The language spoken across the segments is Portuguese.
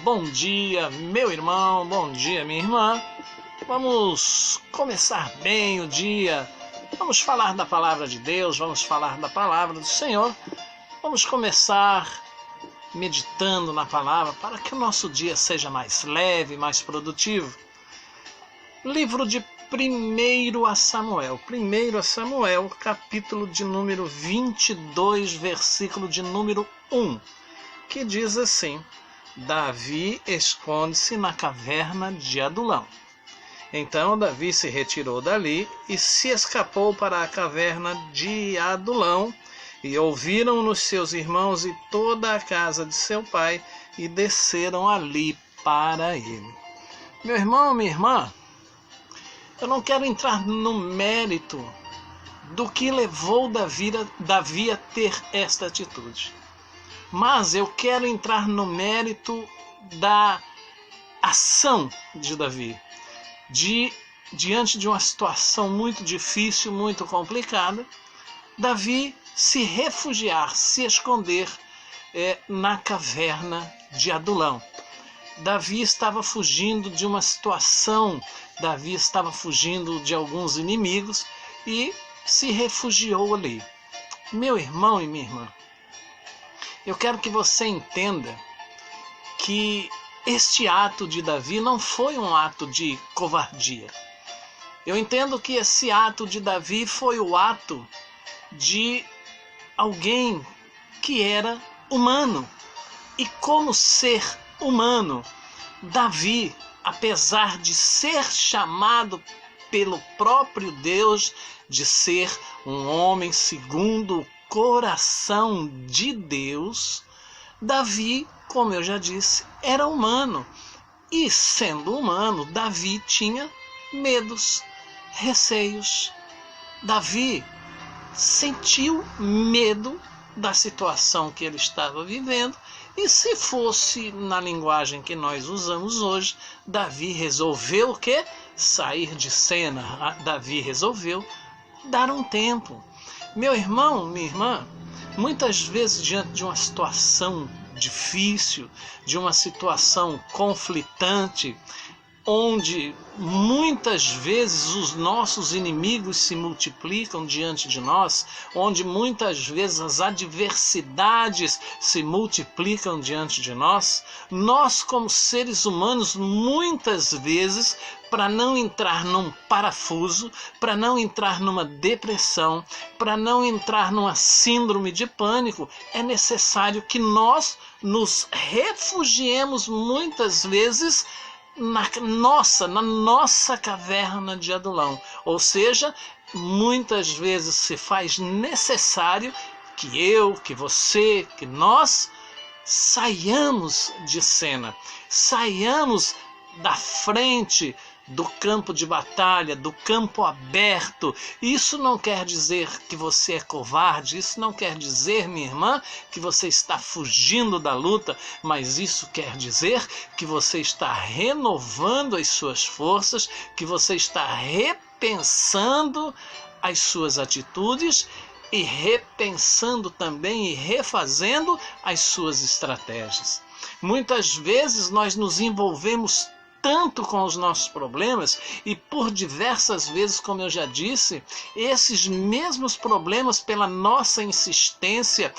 Bom dia, meu irmão, bom dia, minha irmã. Vamos começar bem o dia. Vamos falar da palavra de Deus, vamos falar da palavra do Senhor. Vamos começar meditando na palavra para que o nosso dia seja mais leve, mais produtivo. Livro de 1 Samuel, capítulo de número 22, versículo de número 1, que diz assim: Davi esconde-se na caverna de Adulão. Então Davi se retirou dali e se escapou para a caverna de Adulão, e ouviram-no seus irmãos e toda a casa de seu pai, e desceram ali para ele. Meu irmão, minha irmã, eu não quero entrar no mérito do que levou Davi a ter esta atitude. Mas eu quero entrar no mérito da ação de Davi. Diante de uma situação muito difícil, muito complicada, Davi se refugiar, se esconder na caverna de Adulão. Davi estava fugindo de uma situação, Davi estava fugindo de alguns inimigos e se refugiou ali. Meu irmão e minha irmã, eu quero que você entenda que este ato de Davi não foi um ato de covardia. Eu entendo que esse ato de Davi foi o ato de alguém que era humano. E como ser humano, Davi, apesar de ser chamado pelo próprio Deus de ser um homem segundo o coração de Deus, Davi, como eu já disse, era humano. E sendo humano, Davi tinha medos, receios. Davi sentiu medo da situação que ele estava vivendo. E se fosse na linguagem que nós usamos hoje, Davi resolveu o quê? Sair de cena. Davi resolveu dar um tempo. Meu irmão, minha irmã, muitas vezes diante de uma situação difícil, de uma situação conflitante, onde muitas vezes os nossos inimigos se multiplicam diante de nós, onde muitas vezes as adversidades se multiplicam diante de nós, nós como seres humanos, muitas vezes, para não entrar num parafuso, para não entrar numa depressão, para não entrar numa síndrome de pânico, é necessário que nós nos refugiemos muitas vezes na nossa caverna de Adulão. Ou seja, muitas vezes se faz necessário que eu, que você, que nós saiamos de cena, saiamos da frente do campo de batalha, do campo aberto. Isso não quer dizer que você é covarde, isso não quer dizer, minha irmã, que você está fugindo da luta, mas isso quer dizer que você está renovando as suas forças, que você está repensando as suas atitudes e repensando também e refazendo as suas estratégias. Muitas vezes nós nos envolvemos tanto com os nossos problemas e por diversas vezes, como eu já disse, esses mesmos problemas pela nossa insistência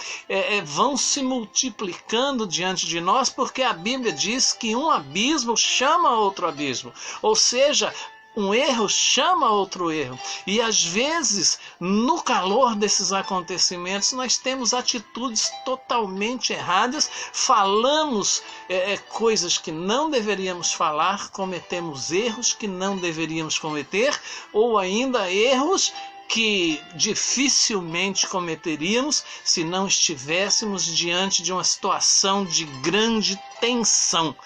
vão se multiplicando diante de nós, porque a Bíblia diz que um abismo chama outro abismo, ou seja, um erro chama outro erro. E às vezes, no calor desses acontecimentos, nós temos atitudes totalmente erradas, falamos coisas que não deveríamos falar, cometemos erros que não deveríamos cometer, ou ainda erros que dificilmente cometeríamos se não estivéssemos diante de uma situação de grande tensão.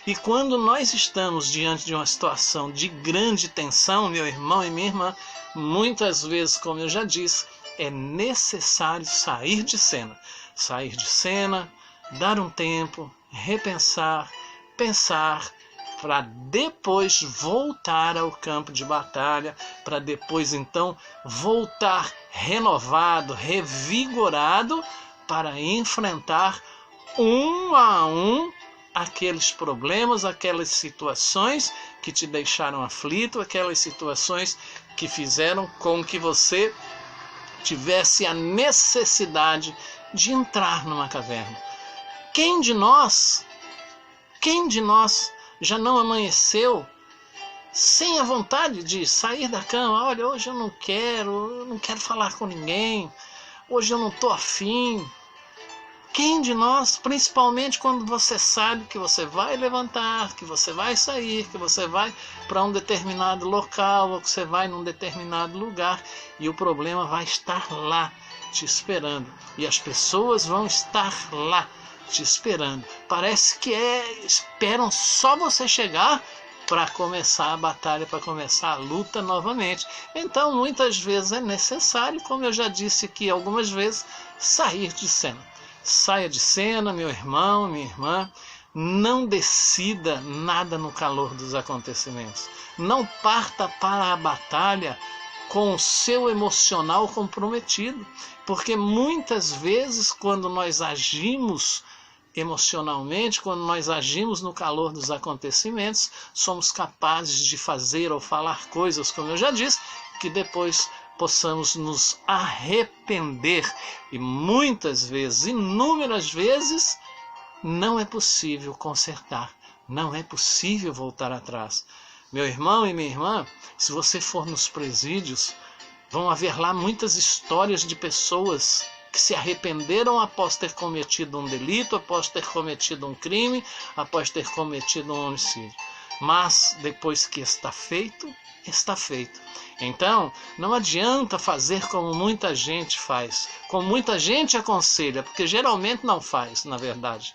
E quando nós estamos diante de uma situação de grande tensão, meu irmão e minha irmã, muitas vezes, como eu já disse, é necessário sair de cena. Sair de cena, dar um tempo, repensar, pensar, para depois voltar ao campo de batalha, para depois então voltar renovado, revigorado, para enfrentar um a um aqueles problemas, aquelas situações que te deixaram aflito, aquelas situações que fizeram com que você tivesse a necessidade de entrar numa caverna. Quem de nós já não amanheceu sem a vontade de sair da cama? Olha, hoje eu não quero falar com ninguém, hoje eu não estou afim. Quem de nós, principalmente quando você sabe que você vai levantar, que você vai sair, que você vai para um determinado local, ou que você vai num determinado lugar, e o problema vai estar lá te esperando, e as pessoas vão estar lá te esperando. Parece que esperam só você chegar para começar a batalha, para começar a luta novamente. Então, muitas vezes é necessário, como eu já disse aqui algumas vezes, sair de cena. Saia de cena, meu irmão, minha irmã. Não decida nada no calor dos acontecimentos. Não parta para a batalha com o seu emocional comprometido, porque muitas vezes quando nós agimos emocionalmente, quando nós agimos no calor dos acontecimentos, somos capazes de fazer ou falar coisas, como eu já disse, que depois possamos nos arrepender. E muitas vezes, inúmeras vezes, não é possível consertar, não é possível voltar atrás. Meu irmão e minha irmã, se você for nos presídios, vão haver lá muitas histórias de pessoas que se arrependeram após ter cometido um delito, após ter cometido um crime, após ter cometido um homicídio. Mas depois que está feito, está feito. Então, não adianta fazer como muita gente faz, como muita gente aconselha, porque geralmente não faz, na verdade.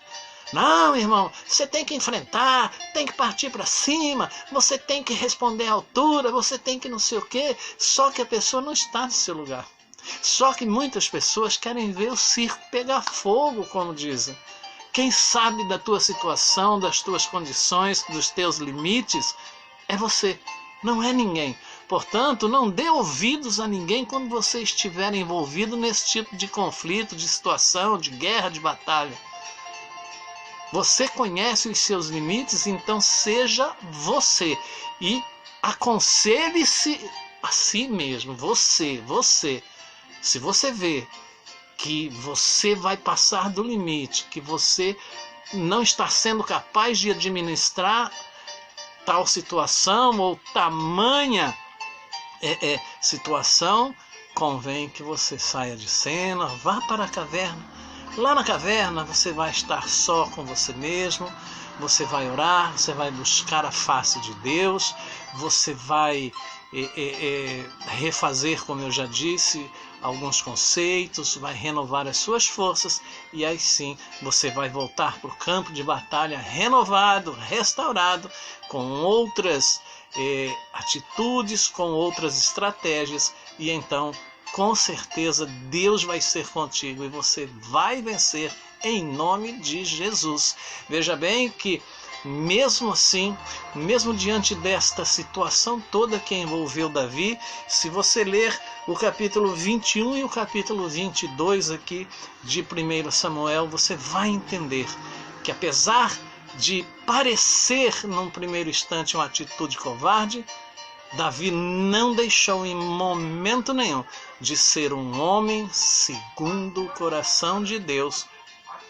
Não, irmão, você tem que enfrentar, tem que partir para cima, você tem que responder à altura, você tem que não sei o quê. Só que a pessoa não está no seu lugar. Só que muitas pessoas querem ver o circo pegar fogo, como dizem. Quem sabe da tua situação, das tuas condições, dos teus limites, é você, não é ninguém. Portanto, não dê ouvidos a ninguém quando você estiver envolvido nesse tipo de conflito, de situação, de guerra, de batalha. Você conhece os seus limites, então seja você e aconselhe-se a si mesmo, você. Se você vê que você vai passar do limite, que você não está sendo capaz de administrar tal situação ou tamanha situação, convém que você saia de cena, vá para a caverna. Lá na caverna você vai estar só com você mesmo, você vai orar, você vai buscar a face de Deus, você vai refazer, como eu já disse, alguns conceitos, vai renovar as suas forças e aí sim você vai voltar para o campo de batalha renovado, restaurado, com outras atitudes, com outras estratégias, e então com certeza Deus vai ser contigo e você vai vencer em nome de Jesus. Veja bem que mesmo assim, mesmo diante desta situação toda que envolveu Davi, se você ler o capítulo 21 e o capítulo 22 aqui de 1 Samuel, você vai entender que apesar de parecer num primeiro instante uma atitude covarde, Davi não deixou em momento nenhum de ser um homem segundo o coração de Deus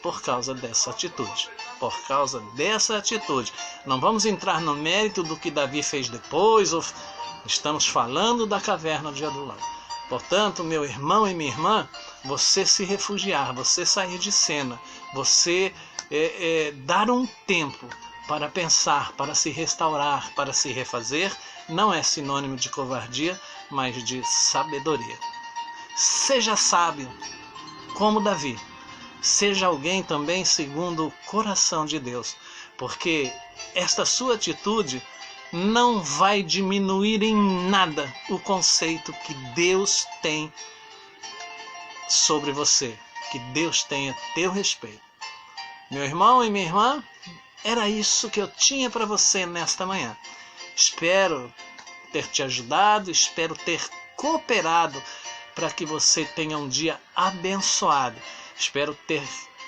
por causa dessa atitude. Por causa dessa atitude. Não vamos entrar no mérito do que Davi fez depois, estamos falando da caverna de Adulão. Portanto, meu irmão e minha irmã, você se refugiar, você sair de cena, você dar um tempo para pensar, para se restaurar, para se refazer, não é sinônimo de covardia, mas de sabedoria. Seja sábio, como Davi. Seja alguém também segundo o coração de Deus, porque esta sua atitude não vai diminuir em nada o conceito que Deus tem sobre você, que Deus tem a teu respeito. Meu irmão e minha irmã, era isso que eu tinha para você nesta manhã. Espero ter te ajudado, espero ter cooperado para que você tenha um dia abençoado. Espero ter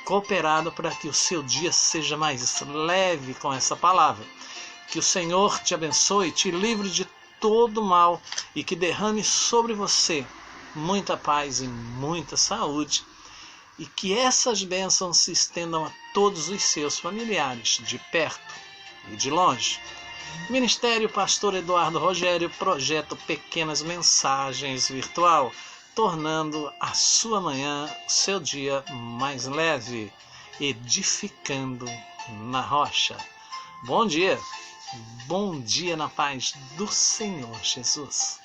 cooperado para que o seu dia seja mais leve com essa palavra. Que o Senhor te abençoe, te livre de todo mal e que derrame sobre você muita paz e muita saúde. E que essas bênçãos se estendam a todos os seus familiares, de perto e de longe. Ministério Pastor Eduardo Rogério, projeto Pequenas Mensagens Virtual, tornando a sua manhã, seu dia mais leve, edificando na rocha. Bom dia na paz do Senhor Jesus.